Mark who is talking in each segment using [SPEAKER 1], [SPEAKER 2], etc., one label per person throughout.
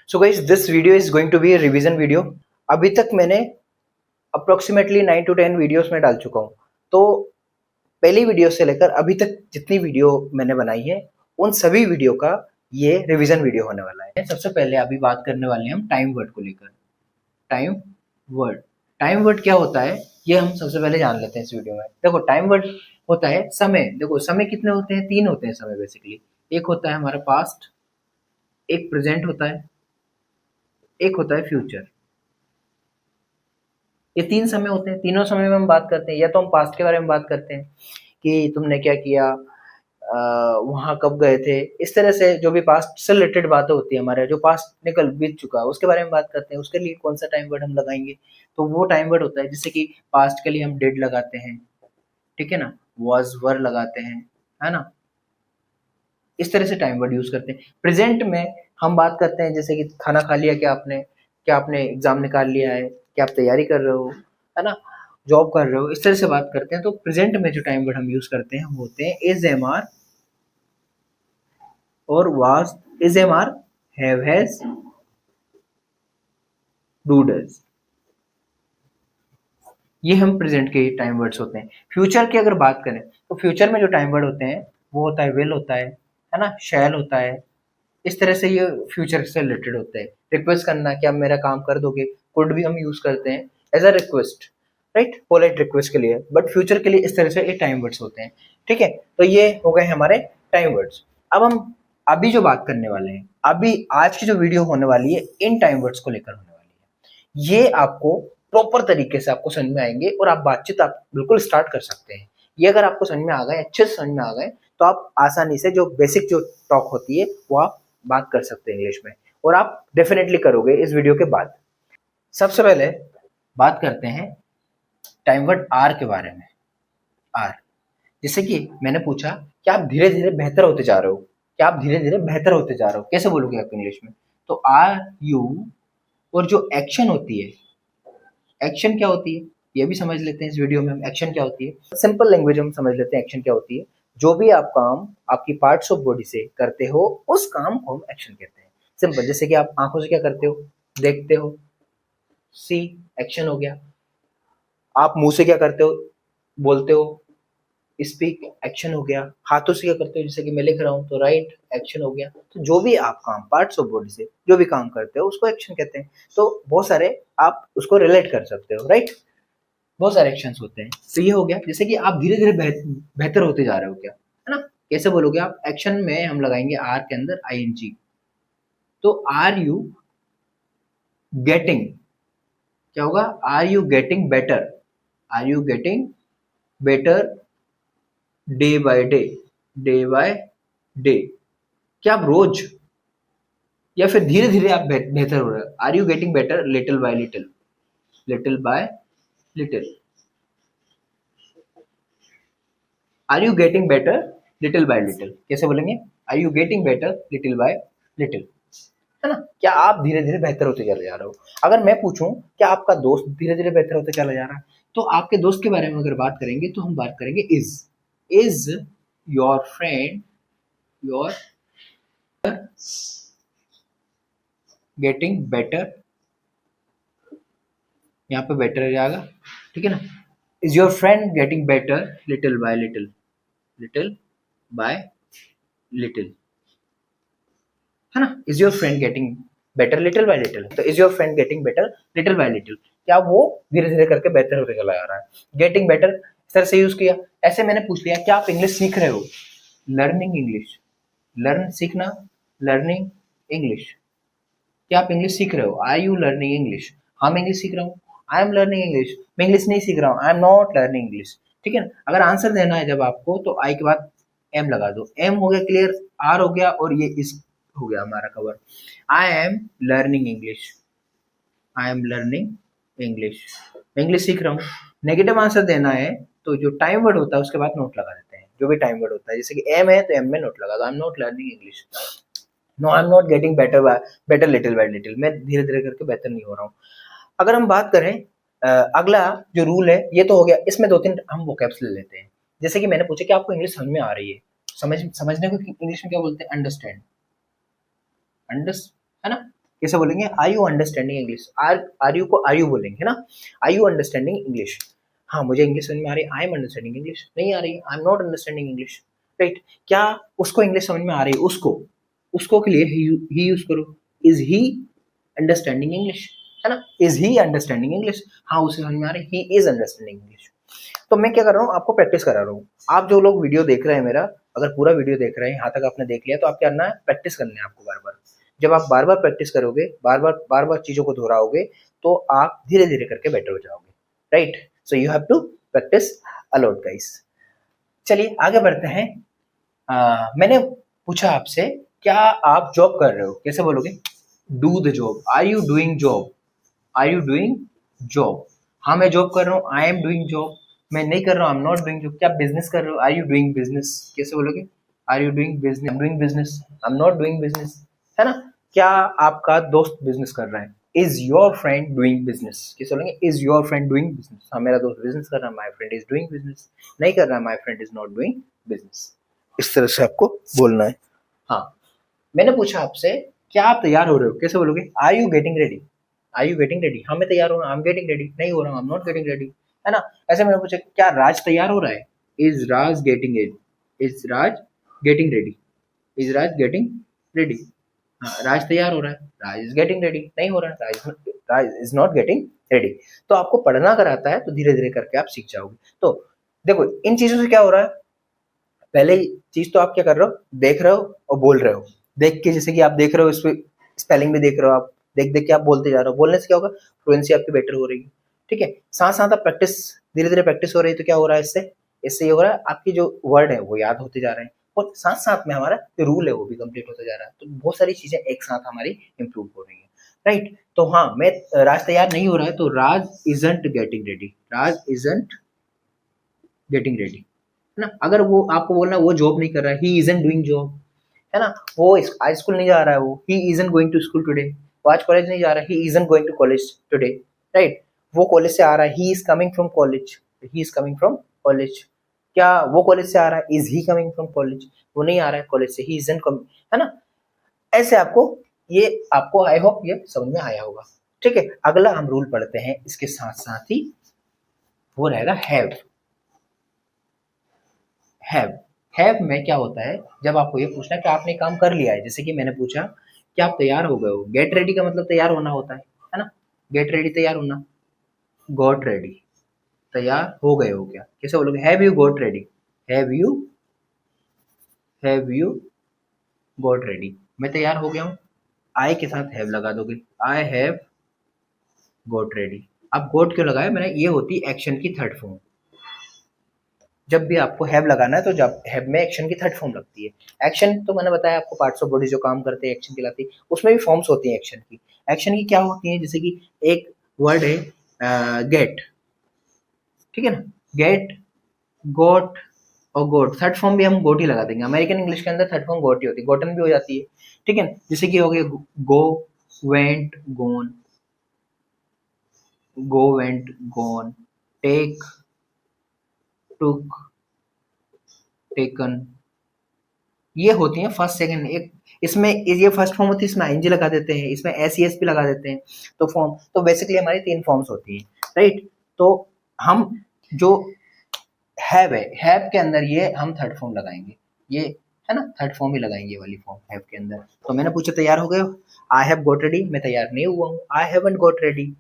[SPEAKER 1] So guys, this video is going to be a revision video. अभी तक मैंने approximately 9 to 10 videos में डाल चुका हूँ। तो पहली वीडियो से लेकर अभी तक जितनी वीडियो मैंने बनाई है उन सभी वीडियो का ये रिवीजन वीडियो होने वाला है। सबसे पहले अभी बात करने वाले हैं हम टाइम वर्ड को लेकर। टाइम वर्ड, टाइम वर्ड क्या होता है ये हम सबसे पहले जान लेते हैं इस वीडियो में। देखो, टाइम वर्ड होता है समय। देखो, समय कितने होते हैं? 3 होते हैं समय बेसिकली। एक होता है हमारा पास्ट, एक प्रेजेंट होता है, एक होता है फ्यूचर। ये 3 समय होते हैं। तीनों समय में हम बात करते हैं, या तो हम पास्ट के बारे में बात करते हैं कि तुमने क्या किया, वहाँ कब गए थे। इस तरह से जो भी पास्ट से रिलेटेड बातें होती है हमारे, जो पास्ट निकल बीत चुका है उसके बारे में बात करते हैं। उसके लिए कौन सा टाइम वर्ड हम लगाएंगे, तो वो टाइम वर्ड होता है जैसे कि पास्ट के लिए हम डिड लगाते हैं, ठीक है ना, वाज वर लगाते हैं, है ना। इस तरह से टाइम वर्ड यूज करते हैं। प्रेजेंट में हम बात करते हैं जैसे कि खाना खा लिया क्या आपने, क्या आपने एग्जाम निकाल लिया है, क्या आप तैयारी कर रहे हो, है ना, जॉब कर रहे हो। इस तरह से बात करते हैं। तो प्रेजेंट में जो टाइम वर्ड हम यूज करते हैं वो होते हैं इज, एम आर और was. Is, am are, have, has, do, does. ये हम प्रेजेंट के टाइम वर्ड्स होते हैं। फ्यूचर की अगर बात करें तो फ्यूचर में जो टाइम वर्ड होते हैं वो होता है विल होता है ना, शैल होता है। इस तरह से ये फ्यूचर से रिलेटेड होते हैं। रिक्वेस्ट करना, क्या आप मेरा काम कर दोगे, कुड भी हम यूज करते हैं as a request, right, polite request के लिए। बट फ्यूचर के लिए इस तरह से ये टाइम वर्ड्स होते हैं, ठीक है। तो ये हो गए हमारे टाइम वर्ड्स। अब हम अभी जो बात करने वाले हैं, अभी आज की जो वीडियो होने वाली है इन टाइम वर्ड्स को लेकर होने वाली है। ये आपको प्रॉपर तरीके से आपको समझ में आएंगे और आप बातचीत आप बिल्कुल स्टार्ट कर सकते हैं। ये अगर आपको समझ में आ गए, अच्छे से समझ में आ गए, तो आप आसानी से जो बेसिक जो टॉक होती है वो आप बात कर सकते हैं इंग्लिश में, और आप डेफिनेटली करोगे इस वीडियो के बाद। सबसे पहले बात करते हैं टाइम वर्ड आर के बारे में। आर, जैसे कि मैंने पूछा कि आप धीरे धीरे बेहतर होते जा रहे हो, क्या आप धीरे धीरे बेहतर होते जा रहे हो, कैसे बोलोगे आप इंग्लिश में? तो आर यू, और जो एक्शन होती है, एक्शन क्या होती है ये भी समझ लेते हैं इस वीडियो में हम। एक्शन क्या होती है, सिंपल लैंग्वेज हम समझ लेते हैं। एक्शन क्या होती है, जो भी आप काम आपकी पार्ट्स ऑफ बॉडी से करते हो उस काम को हम एक्शन कहते हैं। सिंपल, जैसे कि आप आंखों से क्या करते हो, देखते हो, सी, एक्शन हो गया। आप मुंह से क्या करते हो, बोलते हो, स्पीक, एक्शन हो गया। हाथों से क्या करते हो, जैसे कि मैं लिख रहा हूँ तो राइट, एक्शन हो गया। तो जो भी आप काम पार्ट्स ऑफ बॉडी से जो भी काम करते हो उसको एक्शन कहते हैं। तो बहुत सारे आप उसको रिलेट कर सकते हो, राइट। बहुत सारे एक्शंस होते हैं। तो ये हो गया जैसे कि आप धीरे धीरे बेहतर होते जा रहे हो, क्या है ना, कैसे बोलोगे आप? एक्शन में हम लगाएंगे आर के अंदर आईएनजी। तो आर यू गेटिंग, क्या होगा? Are you getting better, are you getting better day by day, day by day. क्या आप रोज या फिर धीरे धीरे आप बेहतर हो रहे हो? Are you getting better little by little, little by little. Are you getting better little by little, कैसे बोलेंगे? Are you getting better little by little, है ना। क्या आप धीरे धीरे बेहतर होते चले जा रहे हो? अगर मैं पूछूं क्या आपका दोस्त धीरे धीरे बेहतर होते चला जा रहा है, तो आपके दोस्त के बारे में अगर बात करेंगे तो हम बात करेंगे is your friend, your getting better, यहाँ पे बेटर आ जाएगा, ठीक है ना। Is your friend getting better little by little, little by little, है ना। Is your friend getting better little by little, तो is your friend getting better little by little, क्या वो धीरे धीरे करके बेहतर होते चला जा रहा है? गेटिंग बेटर इस तरह से यूज किया। ऐसे मैंने पूछ लिया क्या आप इंग्लिश सीख रहे हो, लर्निंग इंग्लिश, लर्न सीखना, लर्निंग इंग्लिश। क्या आप इंग्लिश सीख रहे हो? Are you learning English? हाँ, मैं इंग्लिश सीख रहा हूँ, आई एम लर्निंग इंग्लिश। मैं इंग्लिश नहीं सीख रहा हूँ, I am not learning English, ठीक है ना। अगर आंसर देना है जब आपको, तो आई के बाद एम लगा दो। एम हो गया क्लियर, आर हो गया, और ये इस हो गया हमारा cover. I am learning English, I am learning English, मैं इंग्लिश सीख रहा हूँ। नेगेटिव आंसर देना है तो जो टाइम वर्ड होता है उसके बाद नोट लगा देते हैं। जो भी टाइम वर्ड होता है, जैसे कि एम है तो एम में नोट लगा दो, I am not learning English, no I am not getting better little by little, मैं धीरे धीरे करके बेहतर नहीं हो रहा हूँ। अगर हम बात करें अगला जो रूल है, ये तो हो गया। इसमें 2-3 हम वोकैब्स ले लेते हैं। जैसे कि मैंने पूछा कि आपको इंग्लिश समझ में आ रही है, समझने को इंग्लिश में क्या बोलते हैं? अंडरस्टैंड, अंडर, है ना। कैसे बोलेंगे, are you understanding English, are you को आर यू बोलेंगे, है ना, आर यू अंडरस्टैंडिंग इंग्लिश, हाँ मुझे इंग्लिश समझ में आ रही है, आई एम अंडरस्टैंडिंग इंग्लिश, नहीं आ रही, आई am not understanding English, right. क्या उसको इंग्लिश समझ में आ रही है, उसको, उसको के लिए ही यूज करो, इज ही अंडरस्टैंडिंग इंग्लिश, है ना, इज ही अंडरस्टैंडिंग इंग्लिश, हाँ उसे समझ में आ रही है, ही इज अंडरस्टैंडिंग इंग्लिश। तो मैं क्या कर रहा हूँ, आपको प्रैक्टिस करा रहा हूँ। आप जो लोग वीडियो देख रहे हैं मेरा, अगर पूरा वीडियो देख रहे हैं यहाँ तक आपने देख लिया, तो आप क्या करना है, प्रैक्टिस करना है आपको बार बार। जब आप बार बार प्रैक्टिस करोगे, बार बार चीजों को दोहराओगे, तो आप धीरे धीरे करके बेटर हो जाओगे, right. So you have to practice a lot guys. चलिए आगे बढ़ते हैं। मैंने पूछा आपसे, क्या आप जॉब कर रहे हो, कैसे बोलोगे, do the job, are you doing job, are you doing job, हाँ मैं जॉब कर रहा हूँ, आई एम डूइंग जॉब, मैं नहीं कर रहा हूँ, I am not doing job. क्या बिजनेस कर रहे हो, आर यू डूइंग बिजनेस, कैसे बोलोगे, are you doing business, I am doing business, I am not doing business, है ना। क्या आपका दोस्त बिजनेस कर रहा है, is your friend doing business, कैसे बोलेंगे, is your friend doing business, हाँ मेरा दोस्त बिजनेस कर रहा है, my friend is doing business, नहीं कर रहा है, my friend is not doing business. इस तरह से आपको बोलना है। हाँ, मैंने पूछा आपसे, क्या आप तैयार हो रहे हो, कैसे बोलोगे, are you getting ready, are you getting ready, हाँ मैं तैयार हो रहा हूँ, आई एम गेटिंग रेडी, नहीं हो रहा हूँ, I am not getting ready, है ना। ऐसे मैंने पूछा, क्या राज तैयार हो रहा है, is Raj getting ready, is Raj getting ready, is Raj getting ready, हाँ राज तैयार हो रहा है, राज इज गेटिंग रेडी, नहीं हो रहा है, राज इज नॉट गेटिंग रेडी। तो आपको पढ़ना अगर आता है तो धीरे धीरे करके आप सीख जाओगे। तो देखो इन चीजों से क्या हो रहा है, पहले चीज तो आप क्या कर रहे हो, देख रहे हो और बोल रहे हो, देख के, जैसे कि आप देख रहे हो, इस पे स्पेलिंग भी देख रहे हो, आप देख देख के आप बोलते जा रहे हो, बोलने से क्या होगा, फ्लुएंसी आपकी बेटर हो रही है, ठीक है। साथ साथ आप प्रैक्टिस, धीरे धीरे प्रैक्टिस हो रही है, तो क्या हो रहा है, इससे इससे ये हो रहा है, आपकी जो वर्ड है वो याद होते जा रहे हैं, और साथ साथ में हमारा जो रूल है वो भी कंप्लीट होता जा रहा है, तो बहुत सारी चीजें एक साथ हमारी इंप्रूव हो रही है, राइट। तो हाँ, मैं, राज तैयार नहीं हो रहा है, तो Raj isn't getting ready, Raj isn't getting ready, है ना। अगर वो आपको बोलना वो जॉब नहीं कर रहा है, ही इजंट डूइंग जॉब, है ना, वो आज स्कूल नहीं जा रहा है, वो he isn't going to school today, वो आज कॉलेज नहीं जा रहा है, he isn't going to college today, right. वो कॉलेज से आ रहा है, he is coming from college, he is coming from college. क्या वो कॉलेज से आ रहा है, is he coming from college, वो नहीं आ रहा है कॉलेज से, ही इजंट कमिंग, है ना। ऐसे आपको, ये आपको आई होप ये समझ में आया होगा, ठीक है। अगला हम रूल पढ़ते हैं इसके साथ साथ ही, वो रहेगा हैव। हैव, हैव में क्या होता है, जब आपको ये पूछना है कि आपने काम कर लिया है, जैसे कि मैंने पूछा कि आप तैयार हो गए हो, गेट रेडी का मतलब तैयार होना होता है ना, गेट रेडी तैयार होना, गॉट रेडी तैयार हो गए हो क्या, कैसे बोलोगे, have you got ready, have you got ready, मैं तैयार हो गया हूँ, आई के साथ हैव लगा दोगे, आई हैव गॉट रेडी। अब गॉट क्यों लगाया मैंने, ये होती एक्शन की थर्ड फॉर्म, जब भी आपको हैव लगाना है तो जब हैव में एक्शन की थर्ड फॉर्म लगती है। एक्शन तो मैंने बताया आपको, पार्ट्स ऑफ बॉडी जो काम करते हैं एक्शन कहलाती है, उसमें भी फॉर्म्स होती हैं एक्शन की। एक्शन की क्या होती है, जैसे कि एक वर्ड है गेट, ठीक है ना, गेट, गोट और गोट, थर्ड फॉर्म भी हम गोट ही लगा देंगे, अमेरिकन इंग्लिश के अंदर थर्ड फॉर्म गोट ही होती है, गोटन भी हो जाती है, ठीक है। जैसे कि हो गया गो, वेंट, गोन, गो, वेंट, गोन, टेक, टुक, टेकन, ये होती हैं फर्स्ट सेकंड। एक इसमें ये फर्स्ट फॉर्म होती है, इसमें आईएनजी लगा देते हैं, इसमें एस ई एस भी लगा देते हैं, तो फॉर्म तो बेसिकली हमारी तीन फॉर्म्स होती हैं, राइट। तो हम जो हैव है, हैव के अंदर ये हम थर्ड फॉर्म लगाएंगे, ये है ना, थर्ड फॉर्म ही लगाएंगे, ये वाली फॉर्म हैव के अंदर। तो मैंने पूछा तैयार हो गए हो, आई हैव गॉट रेडी, मैं तैयार नहीं हुआ हूँ, आई हैवंट गॉट रेडी,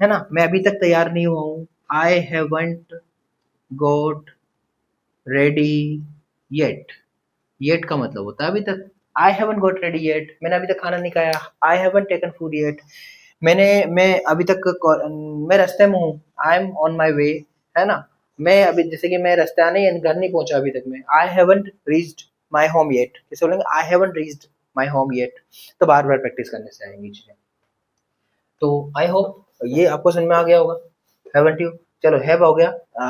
[SPEAKER 1] है ना, मैं अभी तक तैयार नहीं हुआ हूँ, I haven't got ready yet, yet का मतलब होता है अभी तक, I haven't got ready yet, मैंने अभी तक खाना नहीं खाया, I haven't taken food yet, मैं अभी तक मैं रास्ते में हूँ, आई एम ऑन माई वे, है ना, मैं अभी, जैसे कि मैं रास्ते आने घर नहीं पहुंचा अभी तक, मैं I haven't reached my home yet, कैसे बोलेंगे, I haven't reached my home yet. तो बार बार प्रैक्टिस करने से आएंगी चीजें। तो आई होप ये आपको समझ में आ गया होगा, हैवंट यू। चलो हैव हो गया,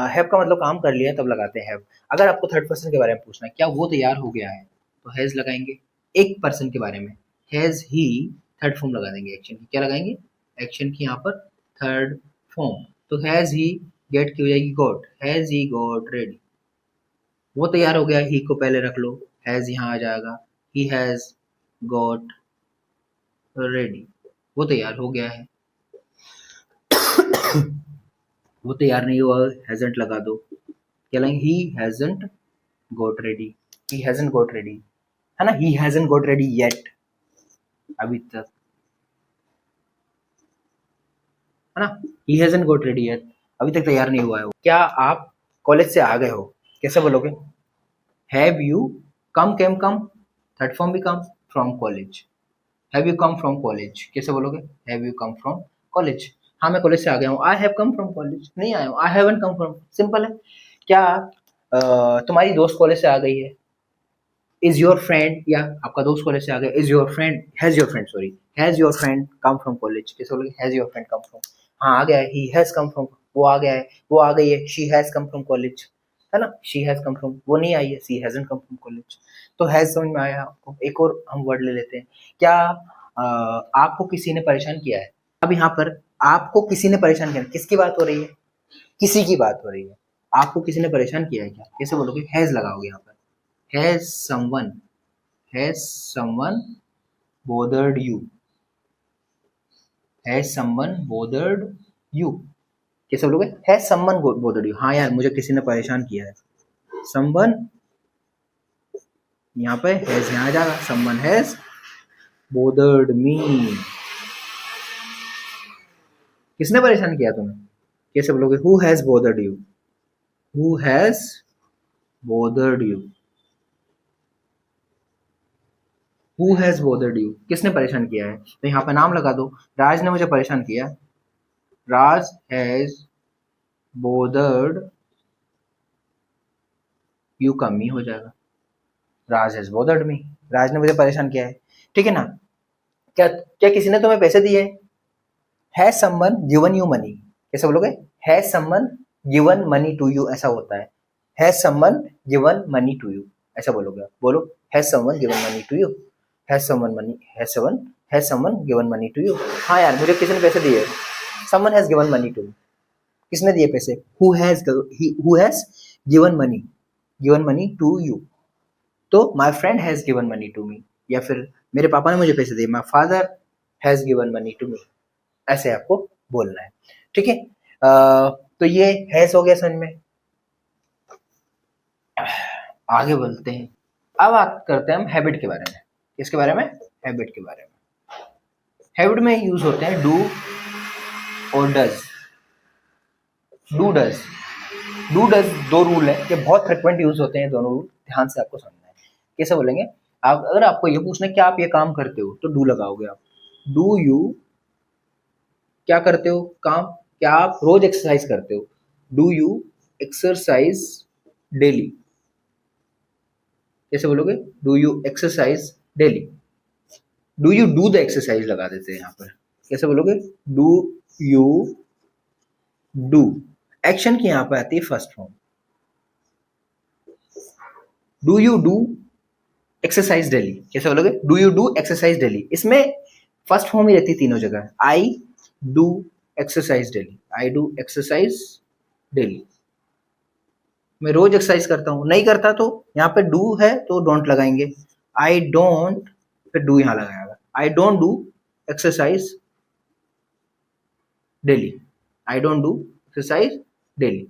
[SPEAKER 1] हैव का मतलब काम कर लिया, तब लगाते हैं हैव। अगर आपको थर्ड पर्सन के बारे में पूछना है, क्या वो तैयार हो गया है, तो हैज लगाएंगे। एक पर्सन के बारे में, हैज ही, थर्ड फॉर्म लगा देंगे एक्शन की, क्या लगाएंगे, एक्शन की यहाँ पर थर्ड फॉर्म, तो हैज ही, गेट की हो जाएगी got, has he got ready, वो तैयार हो गया, ही को पहले रख लो, हैज यहाँ आ जाएगा, ही हैज गॉट रेडी, वो तैयार हो गया है। वो तैयार नहीं हुआ, हैजंट लगा दो, क्या लाएंगे, he hasn't got ready, he hasn't got ready, है ना, he hasn't got ready yet, अभी तक, है ना, he hasn't got ready yet, अभी तक तैयार नहीं हुआ है वो। क्या आप कॉलेज से आ गए हो, कैसे बोलोगे, have you come, came come, third form भी come from college, have you come from college, कैसे बोलोगे, have you come from college, हाँ मैं कॉलेज से आ गया हूँ, I have come from college, नहीं आया हूँ, I haven't come from, simple है। क्या तुम्हारी दोस्त कॉलेज से आ गई है, इज योर फ्रेंड, या आपका दोस्त कॉलेज से आ गया, is your friend, has your friend, sorry, has your friend come from college, कैसे बोलोगे, has your friend come from, हाँ आ गया है, ही हैज कम फ्रॉम, वो आ गया है, वो आ गई है, she has come from college, है ना, शी हैज कम फ्रॉम, वो नहीं आई है, she hasn't come from college. तो हैज समझ में आया आपको। एक और हम वर्ड ले लेते हैं, क्या आपको किसी ने परेशान किया है, अब यहाँ पर आपको किसी ने परेशान किया, किसकी बात हो रही है, किसी की बात हो रही है, आपको किसी ने परेशान किया है क्या, कैसे बोलोगे, हैज लगाओगे यहाँ पर, has someone bothered you, has someone bothered you, कैसे बोलोगे, हैज समवन bothered you, हाँ यार मुझे किसी ने परेशान किया है, समवन, यहाँ पे हैज यहाँ आ जाएगा, समवन हैज bothered me, किसने परेशान किया तुम्हें, कैसे बोलोगे, who has bothered you, who has bothered you, who has bothered you, किसने परेशान किया है, तो यहाँ पे नाम लगा दो, राज ने मुझे परेशान किया, राज has bothered you, कम ही हो जाएगा, राज has bothered me, राज ने मुझे परेशान किया है, ठीक है ना। क्या क्या किसी ने तुम्हें पैसे दिए, has someone given you money, कैसे बोलोगे, has someone given money to you, ऐसा होता है, has someone given money to you, ऐसा बोलोगे आप, बोलो has someone given money to you, has someone money, has someone given money to you, हाँ यार मुझे किसी ने पैसे दिए, someone has given money to me, किसने दिए पैसे, who has given money to you, तो my friend has given money to me, या फिर मेरे पापा ने मुझे पैसे दिए, my father has given money to me, ऐसे आपको बोलना है, ठीक है। तो ये हैज हो गया समझ में। आगे बढ़ते हैं, अब बात करते हैं हम हैबिट के बारे में, किसके बारे में, हैबिट के बारे में। हैबिट में यूज होते हैं डू और डज, डू डज दो रूल है, ये बहुत फ्रिक्वेंट यूज होते हैं दोनों रूल, ध्यान से आपको समझना है, कैसे बोलेंगे, आप अगर आपको ये पूछना है क्या आप ये काम करते हो, तो डू लगाओगे आप, डू यू क्या करते हो काम, क्या आप रोज एक्सरसाइज करते हो, डू यू एक्सरसाइज डेली, कैसे बोलोगे, do you exercise daily, do you do the exercise लगा देते हैं यहाँ पर, कैसे बोलोगे, डू यू डू, एक्शन की यहाँ पर आती है first form, do you do exercise daily, कैसे बोलोगे, do you do exercise daily, इसमें फर्स्ट फॉर्म ही रहती है तीनों जगह, I do exercise daily, I do exercise daily, मैं रोज एक्सरसाइज करता हूँ, नहीं करता तो यहाँ पे डू है तो डोंट लगाएंगे, आई डोंट, फिर डू यहाँ लगाएगा, I don't do exercise daily, I don't do exercise daily,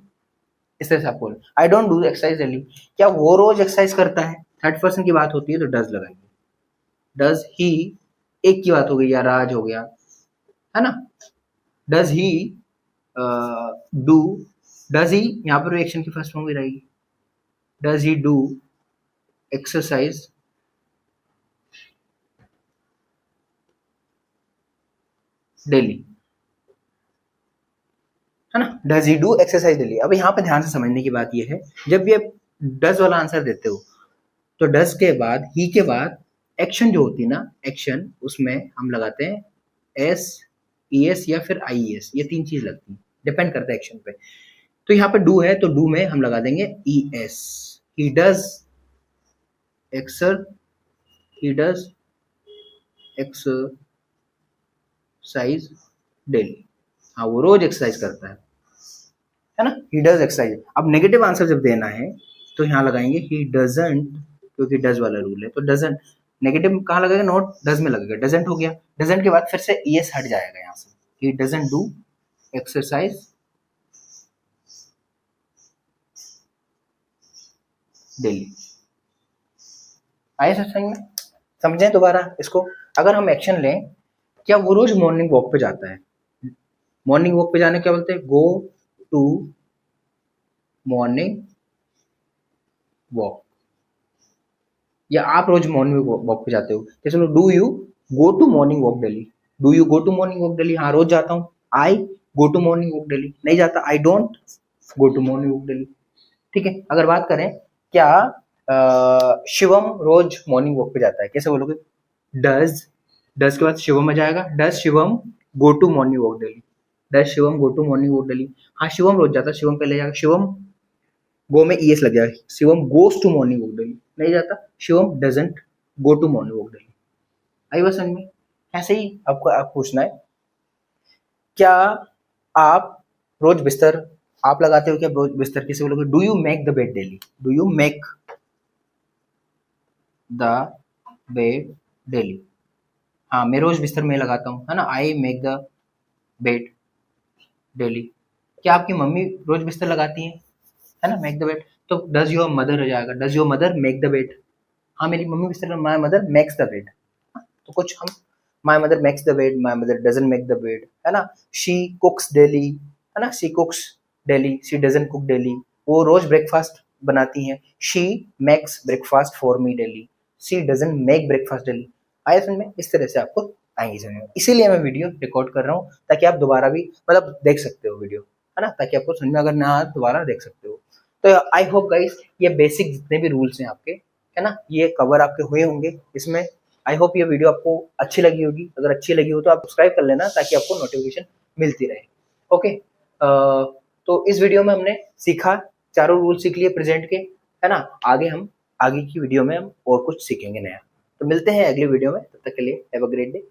[SPEAKER 1] इस तरह से आप बोलो, I don't do exercise daily, क्या वो रोज एक्सरसाइज करता है, थर्ड पर्सन की बात होती है तो डज लगाएंगे, डज ही, एक की बात हो गई या राज हो गया, है ना, does he do, does he यहाँ पर एक्शन की फर्स्ट फॉर्म भी रहेगी, does he do exercise daily, है ना, does he do exercise daily. अब यहाँ पे ध्यान से समझने की बात ये है, जब ये डज वाला आंसर देते हो तो डज के बाद, ही के बाद एक्शन जो होती है ना, एक्शन उसमें हम लगाते हैं एस, ई एस या फिर आई एस, ये तीन चीज लगती है, डिपेंड करता है एक्शन पे। तो यहाँ पे डू है तो डू में हम लगा देंगे E S, he does exercise daily, हाँ वो रोज एक्सरसाइज करता है ना, ही डज एक्सरसाइज। अब नेगेटिव आंसर जब देना है तो यहाँ लगाएंगे ही डजंट, क्योंकि डज वाला रूल है, तो डजंट नेगेटिव कहाँ लगेगा, नॉट डज में लगेगा, डजंट हो गया, डजंट के बाद फिर से ईएस हट जाएगा यहाँ से, he doesn't do exercise daily. आए समझ में? समझें दोबारा इसको। अगर हम एक्शन लें, क्या वो रोज मॉर्निंग वॉक पे जाता है? मॉर्निंग वॉक पे जाने क्या बोलते हैं, गो टू मॉर्निंग वॉक। या आप रोज मॉर्निंग वॉक पे जाते हो, जैसे लो, do you go to morning walk daily, do you go to morning walk daily, हाँ रोज जाता हूँ। I go to morning walk daily, नहीं जाता, I don't go to morning walk daily. ठीक है, अगर बात करें क्या शिवम रोज मॉर्निंग वॉक पे जाता है, कैसे बोलोगे, डज, डज के बाद शिवम आ जाएगा, does Shivam go to morning walk daily, does Shivam go to morning walk daily. हाँ शिवम रोज जाता है, शिवम पहले जाएगा, शिवम गो में ईएस लग जाएगा, Shivam goes to morning walk daily, नहीं जाता, Shivam doesn't go to morning walk daily. आई बात समझ में? ऐसे ही आपको आप पूछना है, क्या आप रोज बिस्तर आप लगाते हो क्या, रोज बिस्तर, किसी बोलोगे do you make the bed daily, do you make the bed daily, हाँ मैं रोज बिस्तर में लगाता हूँ, है ना, I make the bed daily. क्या आपकी मम्मी रोज बिस्तर लगाती है ना, मेक द बेड, तो डज योर मदर हो जाएगा, does your mother make the bed, हाँ मेरी मम्मी बिस्तर, my mother makes the bed. तो कुछ हम my mother makes the bed, my mother doesn't make the bed, है ना, शी कुक्स डेली, है ना, she कुक्स daily, she doesn't cook daily, वो रोज ब्रेकफास्ट बनाती हैं, she makes breakfast for me daily, she doesn't make breakfast daily. आया समझ में? इस तरह से आपको आएंगे समझ में, इसीलिए मैं वीडियो रिकॉर्ड कर रहा हूँ, ताकि आप दोबारा भी मतलब देख सकते हो वीडियो, है ना, ताकि आपको समझ में अगर ना आए दोबारा देख सकते हो। तो आई होप गाइस ये बेसिक जितने भी रूल्स हैं आपके, है ना, ये कवर आपके हुए होंगे इसमें। आई होप ये वीडियो आपको अच्छी लगी होगी, अगर अच्छी लगी हो तो आप सब्सक्राइब कर लेना ताकि आपको नोटिफिकेशन मिलती रहे। ओके, तो इस वीडियो में हमने सीखा, चारों रूल सीख लिए प्रेजेंट के, है ना, आगे की वीडियो में हम और कुछ सीखेंगे नया। तो मिलते हैं अगली वीडियो में, तब तक के लिए हैव अ ग्रेट डे।